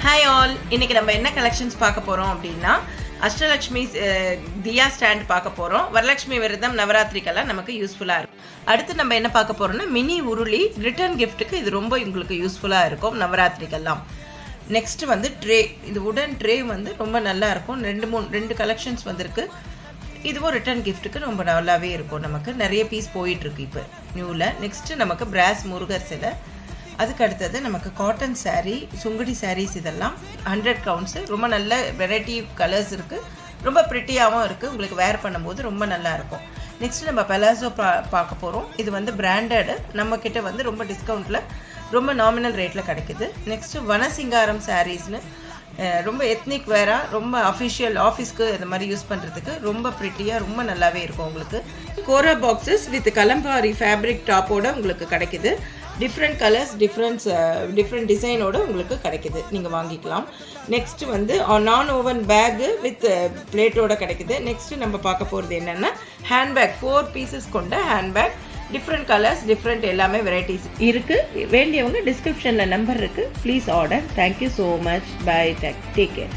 Hi all, இன்னைக்கு நம்ம என்ன கலெக்ஷன்ஸ் பார்க்க போகிறோம் அப்படின்னா அஷ்டலக்ஷ்மி தியா ஸ்டாண்ட் பார்க்க போகிறோம். வரலட்சுமி விரதம் நவராத்திரிக்கெல்லாம் நமக்கு யூஸ்ஃபுல்லாக இருக்கும். அடுத்து நம்ம என்ன பார்க்க போகிறோம்னா மினி உருளி ரிட்டர்ன் கிஃப்ட்டுக்கு இது ரொம்ப உங்களுக்கு யூஸ்ஃபுல்லாக இருக்கும் நவராத்திரிக்கெல்லாம். நெக்ஸ்ட் வந்து ட்ரே, இது உடன் ட்ரே வந்து ரொம்ப நல்லா இருக்கும். ரெண்டு கலெக்ஷன்ஸ் வந்திருக்கு. இதுவும் ரிட்டர்ன் கிஃப்ட்டுக்கு ரொம்ப நல்லாவே இருக்கும். நமக்கு நிறைய பீஸ் போயிட்டுருக்கு இப்போ நியூவில். நெக்ஸ்ட்டு நமக்கு பிராஸ் முருகர் சிலை, அதுக்கு அடுத்தது நமக்கு காட்டன் சாரீ, சுங்குடி சாரீஸ், இதெல்லாம் 100 கவுண்ட்ஸு. ரொம்ப நல்ல வெரைட்டி கலர்ஸ் இருக்குது, ரொம்ப ப்ரிட்டியாகவும் இருக்குது. உங்களுக்கு வேர் பண்ணும்போது ரொம்ப நல்லாயிருக்கும். நெக்ஸ்ட்டு நம்ம பெலாசோ பார்க்க போகிறோம். இது வந்து பிராண்டடு, நம்மக்கிட்ட வந்து ரொம்ப டிஸ்கவுண்ட்டில் ரொம்ப நாமினல் ரேட்டில் கிடைக்குது. நெக்ஸ்ட்டு வனசிங்காரம் சாரீஸ்னு ரொம்ப எத்னிக் வேராக, ரொம்ப அஃபிஷியல் ஆஃபீஸ்க்கு இந்த மாதிரி யூஸ் பண்ணுறதுக்கு ரொம்ப ப்ரிட்டியாக ரொம்ப நல்லாவே இருக்கும். உங்களுக்கு கோரா பாக்ஸஸ் வித் கலம்பாரி ஃபேப்ரிக் டாப்போடு உங்களுக்கு கிடைக்குது. டிஃப்ரெண்ட் கலர்ஸ், டிஃப்ரெண்ட் டிசைனோடு உங்களுக்கு கிடைக்குது, நீங்கள் வாங்கிக்கலாம். நெக்ஸ்ட்டு வந்து நான் ஓவன் பேகு வித் பிளேட்டோடு கிடைக்குது. நெக்ஸ்ட்டு நம்ம பார்க்க போகிறது என்னென்னா ஹேண்ட்பேக், 4 பீசஸ் கொண்ட ஹேண்ட்பேக், டிஃப்ரெண்ட் கலர்ஸ், டிஃப்ரெண்ட் எல்லாமே வெரைட்டிஸ் இருக்குது. வேண்டியவங்க டிஸ்கிரிப்ஷனில் நம்பர் இருக்குது, please order. Thank you so much. Bye, take care.